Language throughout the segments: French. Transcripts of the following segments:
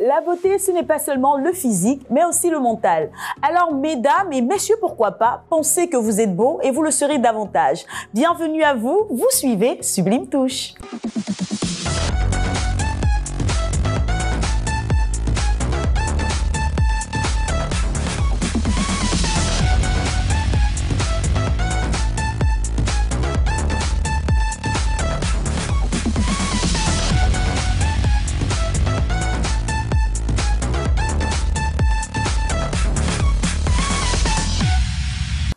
La beauté, ce n'est pas seulement le physique, mais aussi le mental. Alors, mesdames et messieurs, pourquoi pas, pensez que vous êtes beaux et vous le serez davantage. Bienvenue à vous, vous suivez Sublime Touche.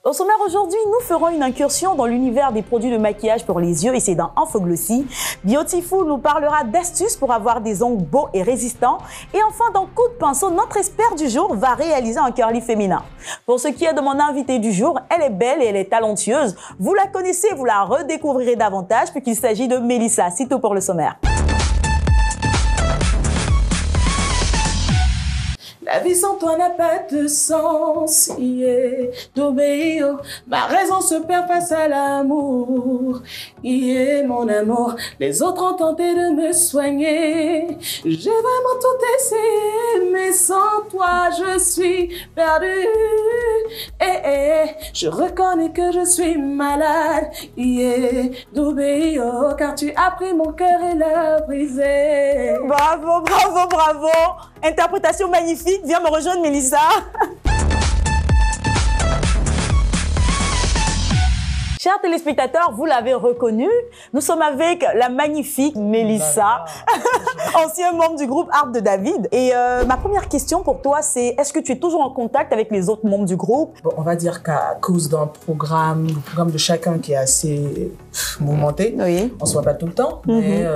Au sommaire aujourd'hui, nous ferons une incursion dans l'univers des produits de maquillage pour les yeux et c'est dans Infoglossy. Beautiful nous parlera d'astuces pour avoir des ongles beaux et résistants. Et enfin, dans Coup de pinceau, notre expert du jour va réaliser un curly féminin. Pour ce qui est de mon invitée du jour, elle est belle et elle est talentueuse. Vous la connaissez, vous la redécouvrirez davantage puisqu'il s'agit de Mélissa. C'est tout pour le sommaire. La vie sans toi n'a pas de sens, yeah. D'obéir, ma raison se perd face à l'amour, yeah, mon amour. Les autres ont tenté de me soigner, j'ai vraiment tout essayé, mais sans toi je suis perdue. Je reconnais que je suis malade, yeah. D'obéir, car tu as pris mon cœur et l'as brisé. Bravo, bravo, bravo! Interprétation magnifique, viens me rejoindre Mélissa. Chers téléspectateurs, vous l'avez reconnu, nous sommes avec la magnifique Mélissa, ancien membre du groupe Harpe de David. Et ma première question pour toi, c'est est-ce que tu es toujours en contact avec les autres membres du groupe? Bon, on va dire qu'à cause d'un programme, le programme de chacun qui est assez mouvementé, oui. On se voit pas tout le temps, mais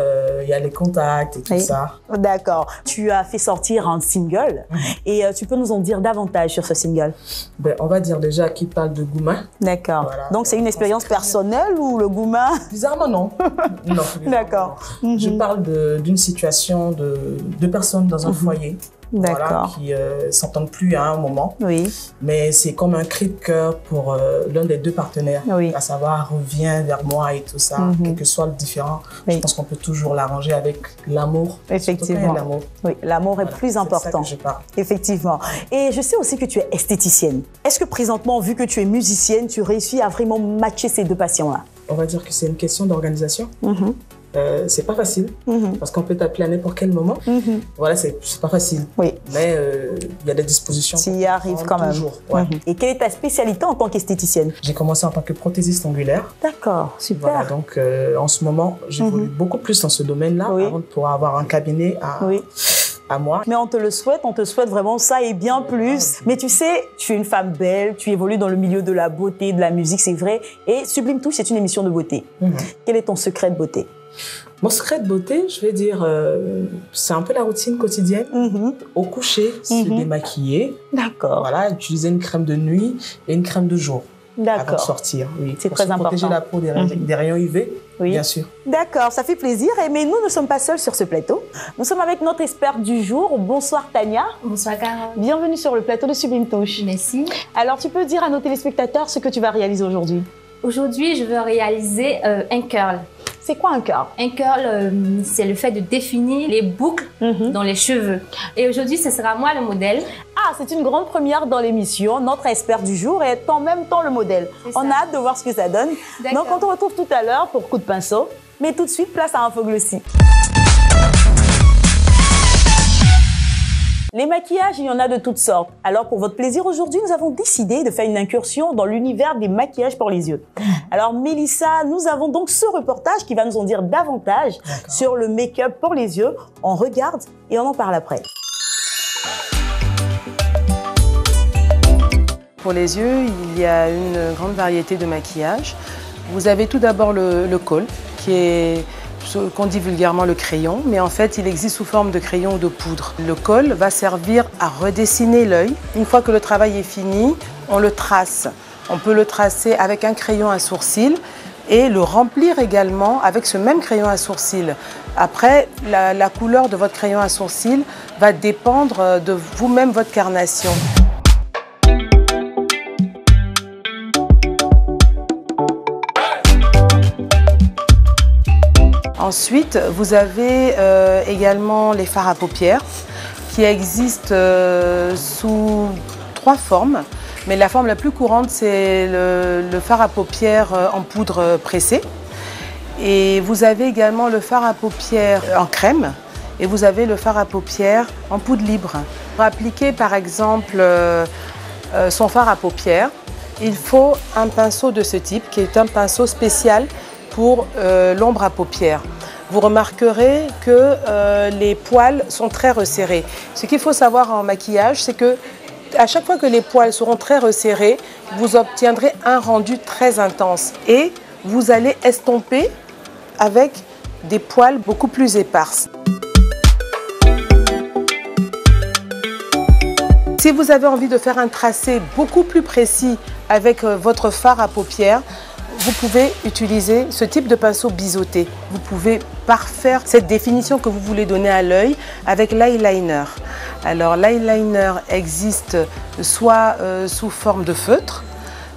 il y a les contacts et tout ça. D'accord. Tu as fait sortir un single et tu peux nous en dire davantage sur ce single? Ben, on va dire déjà qu'il parle de Gouma. D'accord. Voilà. Donc c'est une expérience personnelle ou le Gouma? Bizarrement, non. Non. D'accord. Je parle d'une situation de deux personnes dans un foyer. Voilà, qui s'entendent plus à un moment. Oui. Mais c'est comme un cri de cœur pour l'un des deux partenaires. Oui. À savoir, reviens vers moi et tout ça. Quel que soit le différent, je pense qu'on peut toujours l'arranger avec l'amour. Effectivement. L'amour. Oui, l'amour est plus important. C'est ça que je parle. Effectivement. Et je sais aussi que tu es esthéticienne. Est-ce que présentement, vu que tu es musicienne, tu réussis à vraiment matcher ces deux passions-là? On va dire que c'est une question d'organisation. C'est pas facile parce qu'on peut t'appeler à n'importe quel moment. Voilà, c'est pas facile. Oui. Mais il y a des dispositions. Tu y arrives quand même. Toujours. Ouais. Et quelle est ta spécialité en tant qu'esthéticienne? J'ai commencé en tant que prothésiste angulaire. D'accord, super. Voilà, donc en ce moment, j'évolue beaucoup plus dans ce domaine-là avant de pouvoir avoir un cabinet à moi. Mais on te souhaite vraiment ça et bien plus. Mais tu sais, tu es une femme belle, tu évolues dans le milieu de la beauté, de la musique, c'est vrai. Et Sublime Touche, c'est une émission de beauté. Quel est ton secret de beauté? Mon secret de beauté, je vais dire, c'est un peu la routine quotidienne. Au coucher, se démaquiller. D'accord. Voilà, utiliser une crème de nuit et une crème de jour. D'accord. Avant de sortir, oui. C'est très important. Protéger la peau des rayons UV, bien sûr. D'accord, ça fait plaisir. Mais nous ne sommes pas seuls sur ce plateau. Nous sommes avec notre experte du jour. Bonsoir Tania. Bonsoir Carole. Bienvenue sur le plateau de Sublime Touche. Merci. Alors, tu peux dire à nos téléspectateurs ce que tu vas réaliser aujourd'hui? Aujourd'hui, je veux réaliser un curl. C'est quoi un curl? Un curl, c'est le fait de définir les boucles dans les cheveux. Et aujourd'hui, ce sera moi le modèle. Ah, c'est une grande première dans l'émission. Notre expert du jour est en même temps le modèle. On a hâte de voir ce que ça donne. Donc, on te retrouve tout à l'heure pour Coup de pinceau. Mais tout de suite, place à Infoglossy. Les maquillages, il y en a de toutes sortes. Alors, pour votre plaisir, aujourd'hui, nous avons décidé de faire une incursion dans l'univers des maquillages pour les yeux. Alors, Mélissa, nous avons donc ce reportage qui va nous en dire davantage sur le make-up pour les yeux. On regarde et on en parle après. Pour les yeux, il y a une grande variété de maquillages. Vous avez tout d'abord le kohl, qui est ce qu'on dit vulgairement le crayon, mais en fait, il existe sous forme de crayon ou de poudre. Le kohl va servir à redessiner l'œil. Une fois que le travail est fini, on le trace. On peut le tracer avec un crayon à sourcil et le remplir également avec ce même crayon à sourcil. Après, la couleur de votre crayon à sourcil va dépendre de vous-même, votre carnation. Ensuite, vous avez également les fards à paupières qui existe sous 3 formes. Mais la forme la plus courante, c'est le fard à paupières en poudre pressée. Et vous avez également le fard à paupières en crème. Et vous avez le fard à paupières en poudre libre. Pour appliquer par exemple son fard à paupières, il faut un pinceau de ce type, qui est un pinceau spécial pour l'ombre à paupières. Vous remarquerez que les poils sont très resserrés. Ce qu'il faut savoir en maquillage, c'est que à chaque fois que les poils seront très resserrés, vous obtiendrez un rendu très intense et vous allez estomper avec des poils beaucoup plus éparses. Si vous avez envie de faire un tracé beaucoup plus précis avec votre fard à paupières, vous pouvez utiliser ce type de pinceau biseauté. Vous pouvez parfaire cette définition que vous voulez donner à l'œil avec l'eyeliner. Alors l'eyeliner existe soit sous forme de feutre,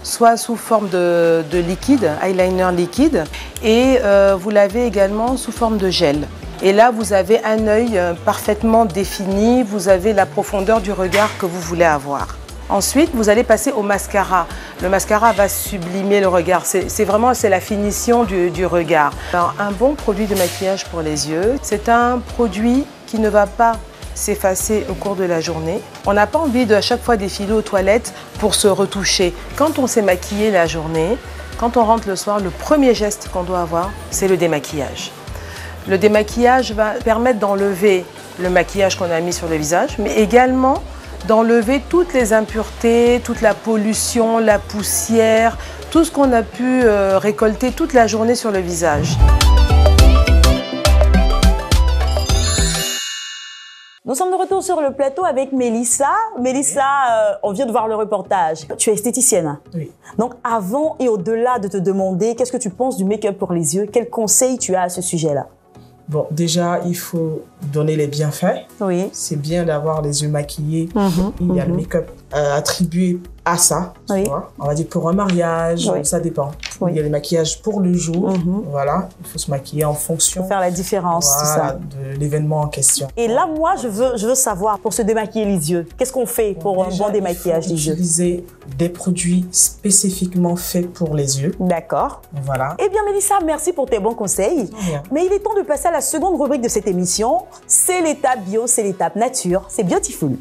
soit sous forme de liquide, eyeliner liquide, et vous l'avez également sous forme de gel. Et là, vous avez un œil parfaitement défini, vous avez la profondeur du regard que vous voulez avoir. Ensuite, vous allez passer au mascara. Le mascara va sublimer le regard. C'est vraiment la finition du regard. Alors, un bon produit de maquillage pour les yeux, c'est un produit qui ne va pas s'effacer au cours de la journée. On n'a pas envie de à chaque fois défiler aux toilettes pour se retoucher. Quand on s'est maquillé la journée, quand on rentre le soir, le premier geste qu'on doit avoir, c'est le démaquillage. Le démaquillage va permettre d'enlever le maquillage qu'on a mis sur le visage, mais également d'enlever toutes les impuretés, toute la pollution, la poussière, tout ce qu'on a pu récolter toute la journée sur le visage. Nous sommes de retour sur le plateau avec Mélissa. Mélissa, on vient de voir le reportage. Tu es esthéticienne. Oui. Donc, avant et au-delà de te demander qu'est-ce que tu penses du make-up pour les yeux, quels conseils tu as à ce sujet-là? Bon, déjà, il faut donner les bienfaits. Oui. C'est bien d'avoir les yeux maquillés. Il y a le make-up attribué à ça. Oui. Tu vois. On va dire pour un mariage, Oui. ça dépend. Oui. Il y a les maquillages pour le jour. Voilà, il faut se maquiller en fonction Faut faire la différence, tout voilà, ça. de l'événement en question. Et là, moi, je veux savoir, pour se démaquiller les yeux, qu'est-ce qu'on fait pour Déjà, un bon démaquillage il faut des yeux? utiliser des produits spécifiquement faits pour les yeux. D'accord. Voilà. Eh bien, Mélissa, merci pour tes bons conseils. Rien. Mais il est temps de passer à la seconde rubrique de cette émission. C'est l'étape bio, c'est l'étape nature, c'est Beautiful.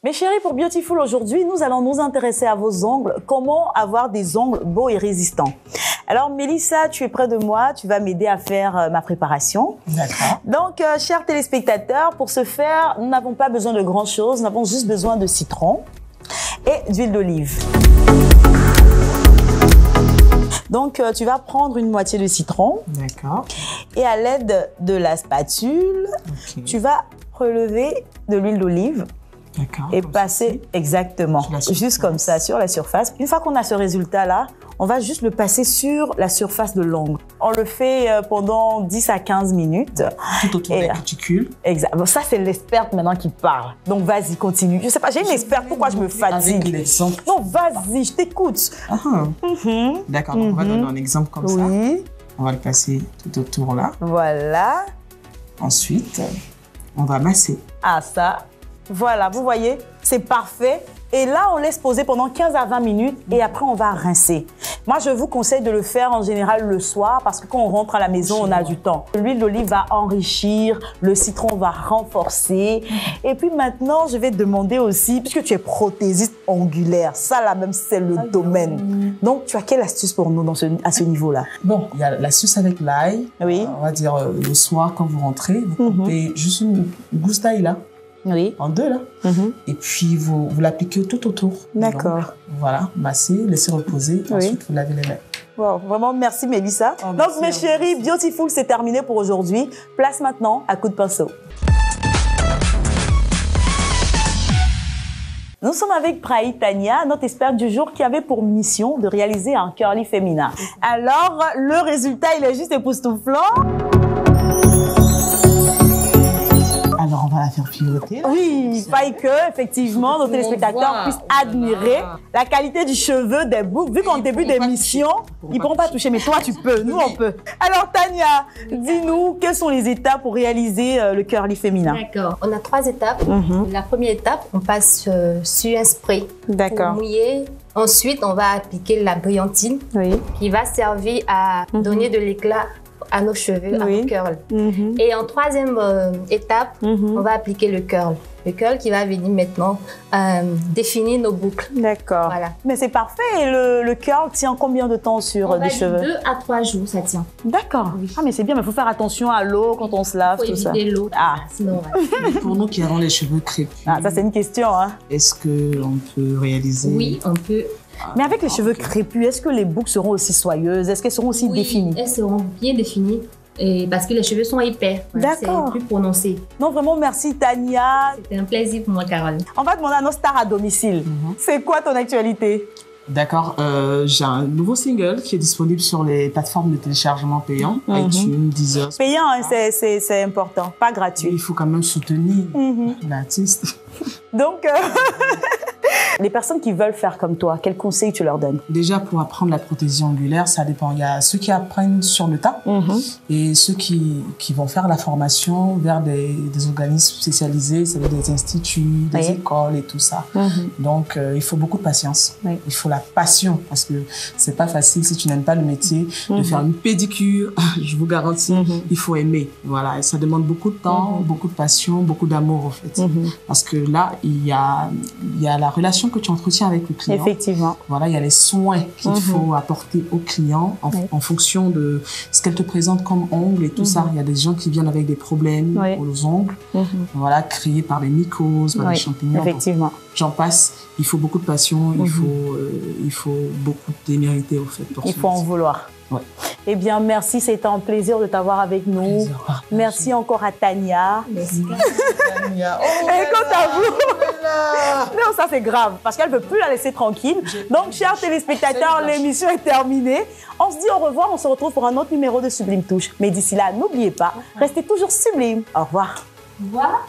Mes chéris, pour Beautiful aujourd'hui, nous allons nous intéresser à vos ongles. Comment avoir des ongles beaux et résistants? Alors, Mélissa, tu es près de moi. Tu vas m'aider à faire ma préparation. D'accord. Donc, chers téléspectateurs, pour ce faire, nous n'avons pas besoin de grand-chose. Nous avons juste besoin de citron et d'huile d'olive. Donc, tu vas prendre une moitié de citron D'accord. et à l'aide de la spatule, tu vas relever de l'huile d'olive. D'accord. Et passer exactement, juste comme ça, sur la surface. Une fois qu'on a ce résultat-là, on va juste le passer sur la surface de l'ongle. On le fait pendant 10 à 15 minutes. Tout autour des cuticules. Exact. Bon, ça, c'est l'experte maintenant qui parle. Donc, vas-y, continue. Je sais pas, j'ai une experte, pourquoi je me fatigue? Avec l'exemple. Non, vas-y, je t'écoute. D'accord, donc on va donner un exemple comme ça. Oui, On va le passer tout autour là. voilà. Ensuite, on va masser. Ah, ça. Voilà, vous voyez, c'est parfait. Et là, on laisse poser pendant 15 à 20 minutes et après, on va rincer. Moi, je vous conseille de le faire en général le soir parce que quand on rentre à la maison, on a du temps. L'huile d'olive va enrichir, le citron va renforcer. Et puis maintenant, je vais te demander aussi, puisque tu es prothésiste ongulaire, ça là même, c'est le domaine. Donc, tu as quelle astuce pour nous à ce niveau-là? Bon, il y a l'astuce avec l'ail. Oui. On va dire le soir, quand vous rentrez, vous coupez juste une gousse d'ail là. Oui. En deux là. Et puis vous l'appliquez tout autour. D'accord. Donc, voilà, massez, laissez reposer. Ensuite, vous lavez les mains. Wow, vraiment, merci Mélissa. Oh, Donc, merci mes chéris, Beautiful, c'est terminé pour aujourd'hui. Place maintenant à coup de pinceau. Nous sommes avec Praïtania, notre experte du jour qui avait pour mission de réaliser un curly féminin. Alors, le résultat, il est juste époustouflant. Alors, on va la faire piloter. Oui, il faille que, effectivement, nos téléspectateurs puissent admirer la qualité du cheveu des boucles. Vu qu'en début d'émission, ils ne pourront pas toucher, mais toi, tu peux. Nous, on peut. Alors, Tania, dis-nous, quelles sont les étapes pour réaliser le curly féminin? D'accord. On a 3 étapes. La première étape, on passe sur un spray pour mouiller. Ensuite, on va appliquer la brillantine qui va servir à donner de l'éclat à nos cheveux, à nos curls. Et en 3e étape, on va appliquer le curl. Le curl qui va venir maintenant définir nos boucles. D'accord. Voilà. Mais c'est parfait. Et le curl tient combien de temps sur des cheveux? 2 à 3 jours, ça tient. D'accord. Oui. Ah, mais c'est bien, mais il faut faire attention à l'eau quand on se lave, Il faut tout ça. éviter l'eau. Ah. Sinon, Pour nous qui avons les cheveux crépus, Ah, ça, c'est une question, hein. est-ce qu'on peut réaliser? oui, on peut. Mais avec les cheveux crépus, est-ce que les boucles seront aussi soyeuses? Est-ce qu'elles seront aussi définies? Elles seront bien définies. Parce que les cheveux sont épais. Voilà, D'accord. c'est plus prononcé. Non, vraiment, merci Tania. C'était un plaisir pour moi, Carole. On va demander à nos stars à domicile. C'est quoi ton actualité? D'accord, j'ai un nouveau single qui est disponible sur les plateformes de téléchargement payants, iTunes, Deezer. Payant, hein, c'est important, pas gratuit. Il faut quand même soutenir l'artiste. Donc, les personnes qui veulent faire comme toi, quels conseils tu leur donnes? Déjà, pour apprendre la prothésie angulaire, ça dépend. Il y a ceux qui apprennent sur le tas et ceux qui vont faire la formation vers des organismes spécialisés, c'est-à-dire des instituts, des écoles et tout ça. Donc, il faut beaucoup de patience. Il faut la passion parce que c'est pas facile si tu n'aimes pas le métier de faire une pédicure. Je vous garantis, il faut aimer. Voilà, et ça demande beaucoup de temps, beaucoup de passion, beaucoup d'amour en fait. Parce que là, il y a la relation que tu entretiens avec le client. Effectivement. Voilà, il y a les soins qu'il faut apporter au client en fonction de ce qu'elle te présente comme ongles et tout ça. Il y a des gens qui viennent avec des problèmes aux ongles, voilà, créés par des mycoses, par des champignons. Effectivement. J'en passe. Il faut beaucoup de passion, il faut beaucoup de témérité au fait. Il faut en vouloir. Ouais. Eh bien, merci, c'était un plaisir de t'avoir avec nous. Merci encore à Tania. Merci. Tania. Et quant à vous, non, ça c'est grave, parce qu'elle ne veut plus la laisser tranquille. Donc, chers téléspectateurs, l'émission est terminée. On se dit au revoir, on se retrouve pour un autre numéro de Sublime Touche. Mais d'ici là, n'oubliez pas, restez toujours sublime. Au revoir. Au revoir.